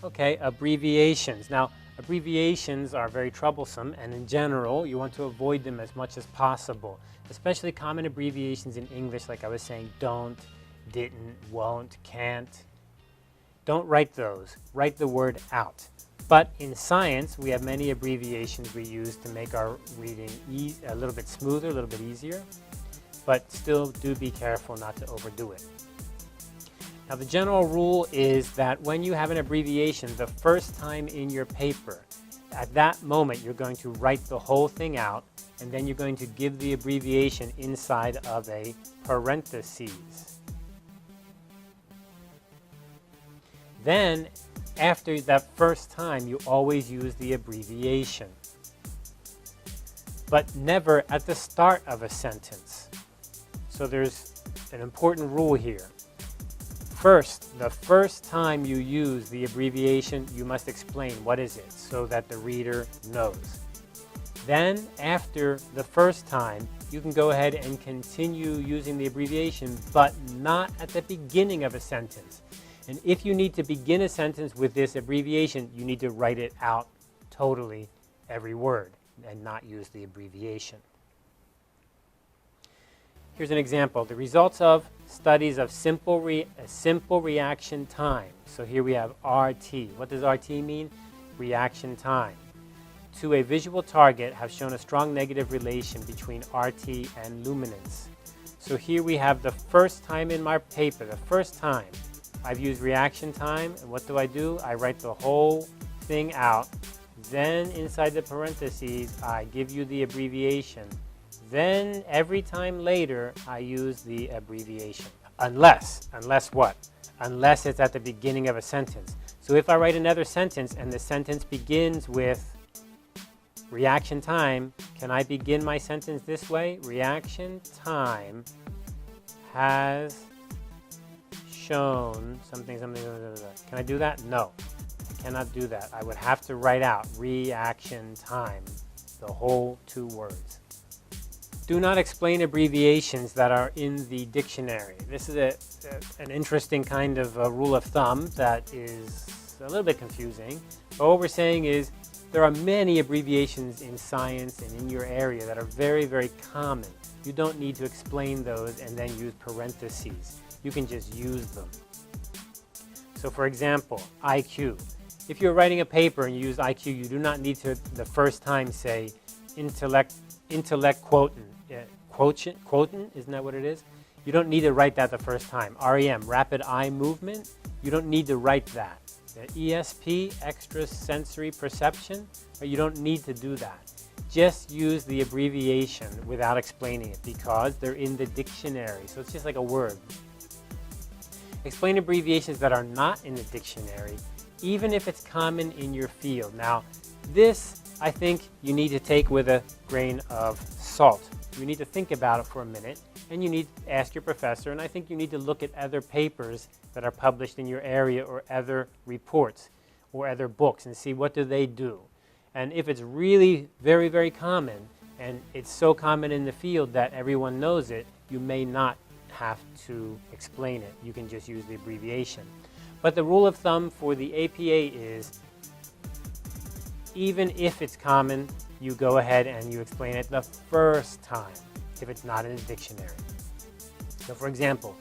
Okay, abbreviations. Now, abbreviations are very troublesome, and in general, you want to avoid them as much as possible, especially common abbreviations in English, like I was saying, don't, didn't, won't, can't. Don't write those. Write the word out. But in science, we have many abbreviations we use to make our reading a little bit smoother, a little bit easier, but still do be careful not to overdo it. Now, the general rule is that when you have an abbreviation the first time in your paper, at that moment you're going to write the whole thing out, and then you're going to give the abbreviation inside of a parentheses. Then, after that first time, you always use the abbreviation, but never at the start of a sentence. So there's an important rule here. First, the first time you use the abbreviation, you must explain what is it so that the reader knows. Then, after the first time, you can go ahead and continue using the abbreviation, but not at the beginning of a sentence. And if you need to begin a sentence with this abbreviation, you need to write it out totally, every word, and not use the abbreviation. Here's an example. The results of studies of simple reaction time. So here we have RT. What does RT mean? Reaction time. To a visual target have shown a strong negative relation between RT and luminance. So here we have the first time in my paper, the first time I've used reaction time. And what do? I write the whole thing out. Then inside the parentheses, I give you the abbreviation. Then every time later, I use the abbreviation. Unless what? Unless it's at the beginning of a sentence. So if I write another sentence and the sentence begins with reaction time, can I begin my sentence this way? Reaction time has shown something. Can I do that? No, I cannot do that. I would have to write out reaction time, the whole 2 words. Do not explain abbreviations that are in the dictionary. This is an interesting kind of rule of thumb that is a little bit confusing. But what we're saying is there are many abbreviations in science and in your area that are very, very common. You don't need to explain those and then use parentheses. You can just use them. So for example, IQ. If you're writing a paper and you use IQ, you do not need to the first time say intellect quotient. Quotient, isn't that what it is? You don't need to write that the first time. REM, rapid eye movement, you don't need to write that. The ESP, extrasensory perception, you don't need to do that. Just use the abbreviation without explaining it because they're in the dictionary. So it's just like a word. Explain abbreviations that are not in the dictionary, even if it's common in your field. Now, this I think you need to take with a grain of salt. You need to think about it for a minute, and you need to ask your professor, and I think you need to look at other papers that are published in your area or other reports or other books and see what do they do. And if it's really very, very common, and it's so common in the field that everyone knows it, you may not have to explain it. You can just use the abbreviation. But the rule of thumb for the APA is even if it's common, you go ahead and you explain it the first time if it's not in a dictionary. So for example,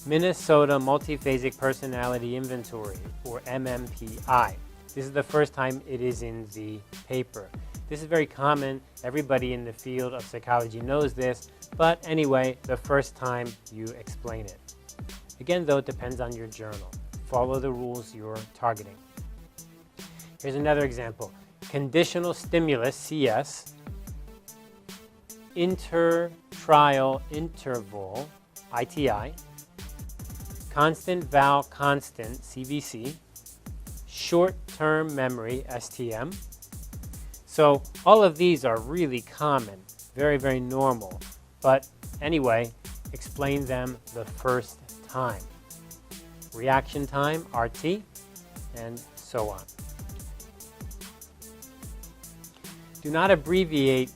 Minnesota Multiphasic Personality Inventory, or MMPI. This is the first time it is in the paper. This is very common. Everybody in the field of psychology knows this, but anyway, the first time you explain it. Again, though, it depends on your journal. Follow the rules you're targeting. Here's another example. Conditional stimulus, CS, intertrial interval, ITI, constant val constant, CVC, short-term memory, STM. So all of these are really common, very, very normal. But anyway, explain them the first time. Reaction time, RT, and so on. Do not abbreviate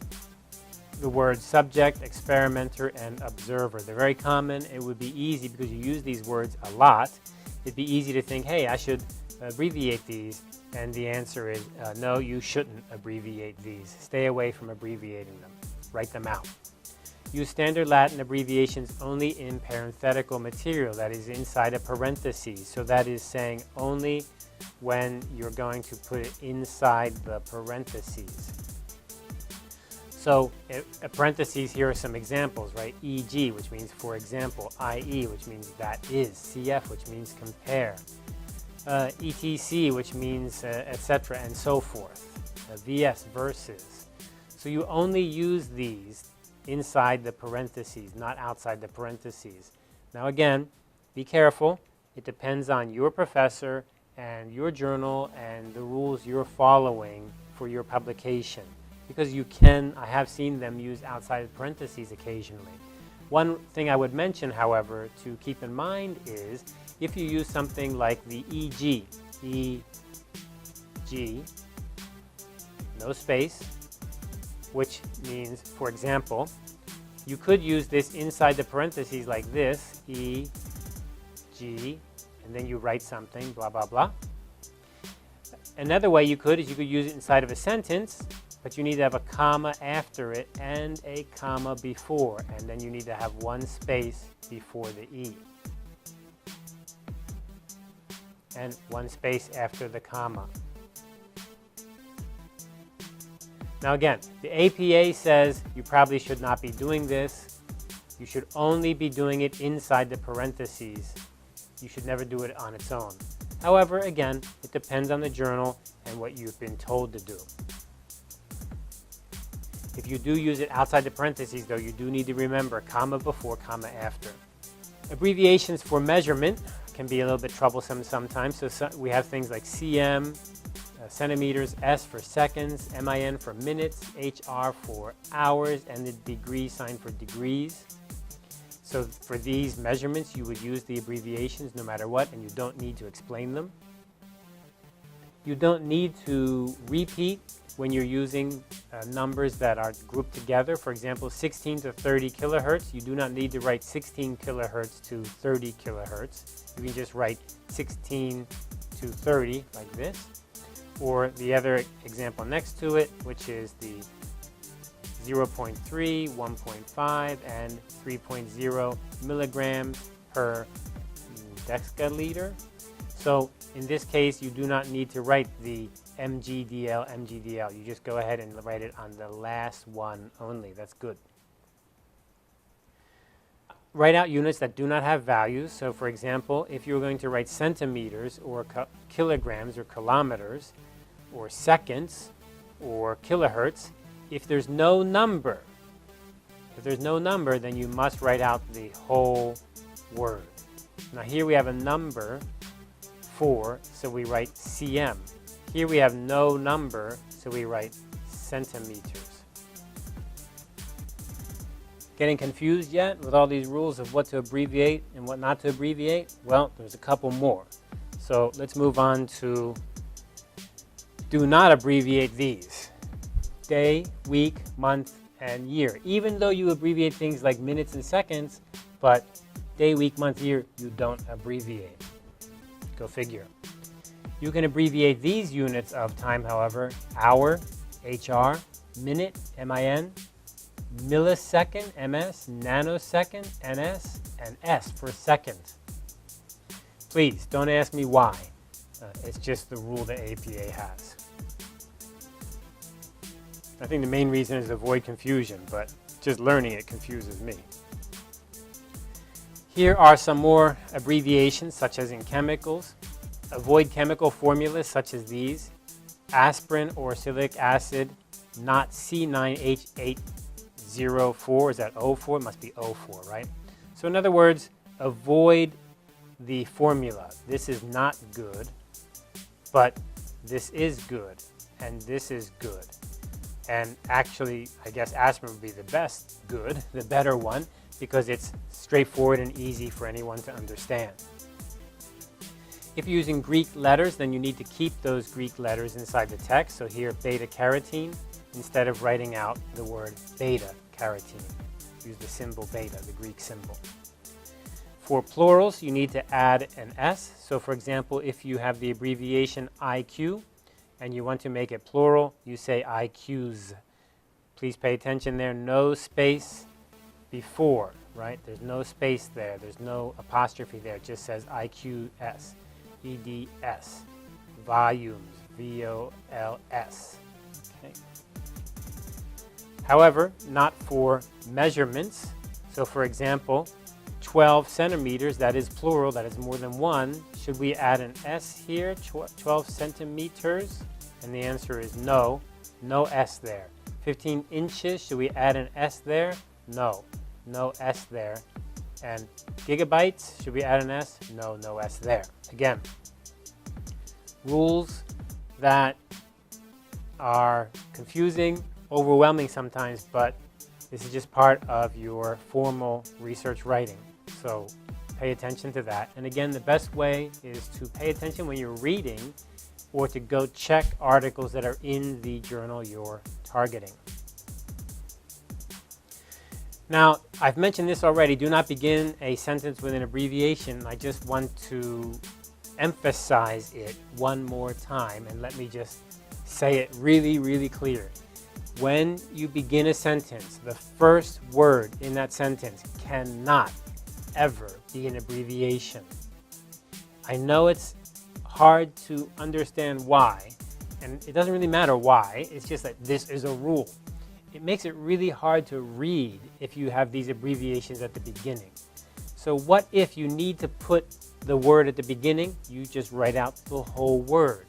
the words subject, experimenter, and observer. They're very common. It would be easy because you use these words a lot. It'd be easy to think, hey, I should abbreviate these? And the answer is no, you shouldn't abbreviate these. Stay away from abbreviating them. Write them out. Use standard Latin abbreviations only in parenthetical material, that is inside a parenthesis. So that is saying only when you're going to put it inside the parentheses. So a parentheses, here are some examples, right? E.g., which means for example, I.e., which means that is, C.F., which means compare, etc., which means etc., and so forth, V.S., versus. So you only use these inside the parentheses, not outside the parentheses. Now again, be careful. It depends on your professor and your journal and the rules you're following for your publication. Because you can, I have seen them use outside of parentheses occasionally. One thing I would mention, however, to keep in mind is if you use something like the e.g., e.g., no space, which means, for example, you could use this inside the parentheses like this, e.g., and then you write something, blah, blah, blah. Another way you could is you could use it inside of a sentence, but you need to have a comma after it and a comma before, and then you need to have one space before the E. And one space after the comma. Now again, the APA says you probably should not be doing this. You should only be doing it inside the parentheses. You should never do it on its own. However, again, it depends on the journal and what you've been told to do. If you do use it outside the parentheses, though, you do need to remember comma before, comma after. Abbreviations for measurement can be a little bit troublesome sometimes. So we have things like cm, centimeters, s for seconds, min for minutes, hr for hours, and the degree sign for degrees. So for these measurements, you would use the abbreviations no matter what, and you don't need to explain them. You don't need to repeat when you're using numbers that are grouped together. For example, 16 to 30 kilohertz, you do not need to write 16 kilohertz to 30 kilohertz. You can just write 16 to 30 like this. Or the other example next to it, which is the 0.3, 1.5, and 3.0 milligrams per deciliter. So in this case, you do not need to write the mgdl, mgdl. You just go ahead and write it on the last one only. That's good. Write out units that do not have values. So for example, if you're going to write centimeters or kilograms or kilometers or seconds or kilohertz, if there's no number, then you must write out the whole word. Now here we have a number 4, so we write cm. Here we have no number, so we write centimeters. Getting confused yet with all these rules of what to abbreviate and what not to abbreviate? Well, there's a couple more. So let's move on to do not abbreviate these. Day, week, month, and year. Even though you abbreviate things like minutes and seconds, but day, week, month, year, you don't abbreviate. Go figure. You can abbreviate these units of time, however: hour, HR, minute, MIN, millisecond, MS, nanosecond, NS, and S for second. Please don't ask me why. It's just the rule the APA has. I think the main reason is to avoid confusion, but just learning it confuses me. Here are some more abbreviations, such as in chemicals. Avoid chemical formulas such as these: aspirin or salicylic acid, not C9H804. Is that O4? It must be O4, right? So in other words, avoid the formula. This is not good, but this is good, and this is good. And actually, I guess aspirin would be the best good, the better one, because it's straightforward and easy for anyone to understand. If you're using Greek letters, then you need to keep those Greek letters inside the text. So here, beta-carotene, instead of writing out the word beta-carotene. Use the symbol beta, the Greek symbol. For plurals, you need to add an S. So for example, if you have the abbreviation IQ and you want to make it plural, you say IQs. Please pay attention there, no space before, right? There's no space there. There's no apostrophe there. It just says IQS, EDS, volumes, VOLS. Okay. However, not for measurements. So for example, 12 centimeters, that is plural, that is more than one. Should we add an S here, 12 centimeters? And the answer is no, no S there. 15 inches, should we add an S there? No, no S there. And gigabytes, should we add an S? No, no S there. Again, rules that are confusing, overwhelming sometimes, but this is just part of your formal research writing. So pay attention to that. And again, the best way is to pay attention when you're reading or to go check articles that are in the journal you're targeting. Now, I've mentioned this already. Do not begin a sentence with an abbreviation. I just want to emphasize it one more time, and let me just say it really, really clear. When you begin a sentence, the first word in that sentence cannot ever be an abbreviation. I know it's hard to understand why, and it doesn't really matter why. It's just that this is a rule. It makes it really hard to read if you have these abbreviations at the beginning. So what if you need to put the word at the beginning? You just write out the whole word.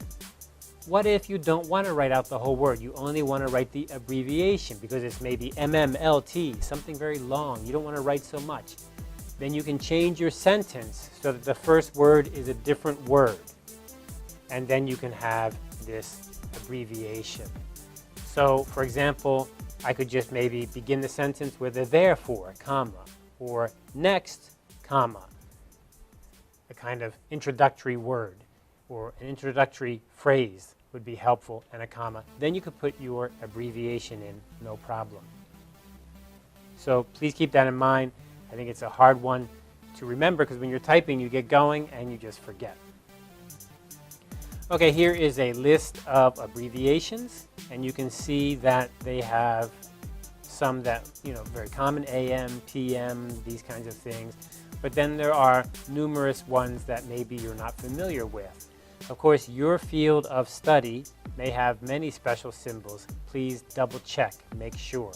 What if you don't want to write out the whole word? You only want to write the abbreviation because it's maybe MMLT, something very long. You don't want to write so much. Then you can change your sentence so that the first word is a different word. And then you can have this abbreviation. So, for example, I could just maybe begin the sentence with a therefore, comma, or next, comma, a kind of introductory word or an introductory phrase would be helpful, and a comma. Then you could put your abbreviation in, no problem. So please keep that in mind. I think it's a hard one to remember because when you're typing, you get going and you just forget. Okay, here is a list of abbreviations, and you can see that they have some that, very common, AM, PM, these kinds of things. But then there are numerous ones that maybe you're not familiar with. Of course, your field of study may have many special symbols. Please double check, make sure.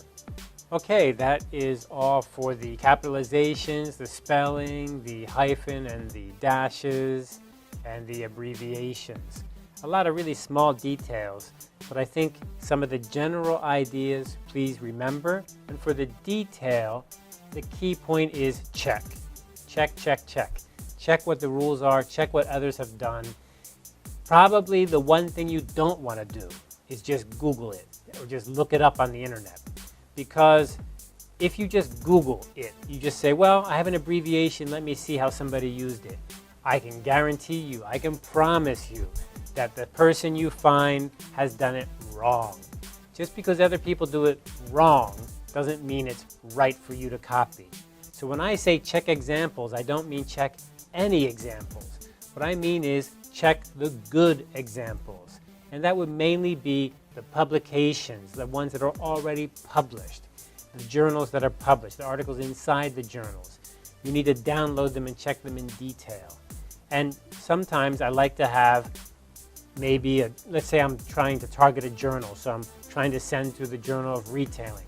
Okay, that is all for the capitalizations, the spelling, the hyphen and the dashes, and the abbreviations. A lot of really small details, but I think some of the general ideas, please remember. And for the detail, the key point is check. Check, check, check. Check what the rules are, check what others have done. Probably the one thing you don't want to do is just Google it or just look it up on the internet. Because if you just Google it, you just say, well, I have an abbreviation, let me see how somebody used it. I can guarantee you, I can promise you that the person you find has done it wrong. Just because other people do it wrong doesn't mean it's right for you to copy. So when I say check examples, I don't mean check any examples. What I mean is check the good examples. And that would mainly be the publications, the ones that are already published, the journals that are published, the articles inside the journals. You need to download them and check them in detail. And sometimes I like to have maybe, let's say I'm trying to target a journal, so I'm trying to send to the Journal of Retailing.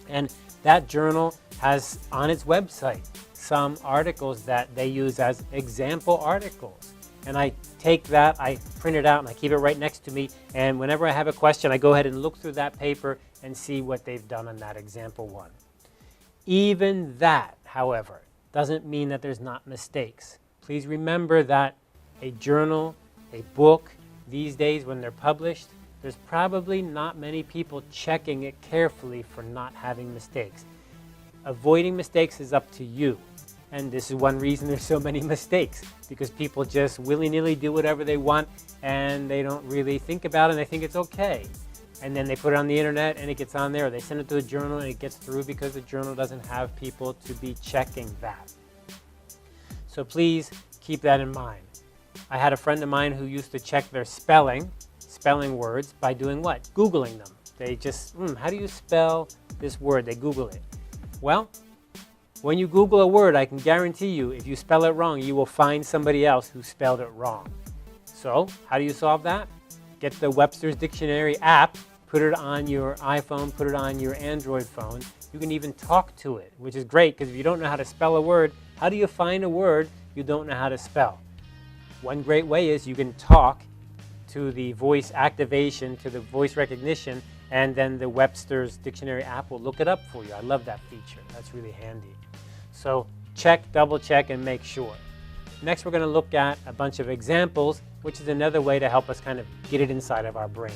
And that journal has on its website some articles that they use as example articles. And I take that, I print it out, and I keep it right next to me. And whenever I have a question, I go ahead and look through that paper and see what they've done on that example one. Even that, however, doesn't mean that there's not mistakes. Please remember that a journal, a book, these days when they're published, there's probably not many people checking it carefully for not having mistakes. Avoiding mistakes is up to you. And this is one reason there's so many mistakes, because people just willy-nilly do whatever they want and they don't really think about it and they think it's okay. And then they put it on the internet and it gets on there, or they send it to a journal and it gets through because the journal doesn't have people to be checking that. So please keep that in mind. I had a friend of mine who used to check their spelling words by doing what? Googling them. They just, how do you spell this word? They Google it. Well, when you Google a word, I can guarantee you, if you spell it wrong, you will find somebody else who spelled it wrong. So, how do you solve that? Get the Webster's Dictionary app, put it on your iPhone, put it on your Android phone. You can even talk to it, which is great, because if you don't know how to spell a word, how do you find a word you don't know how to spell? One great way is you can talk to the voice activation, to the voice recognition, and then the Webster's Dictionary app will look it up for you. I love that feature. That's really handy. So check, double check, and make sure. Next, we're going to look at a bunch of examples, which is another way to help us kind of get it inside of our brain.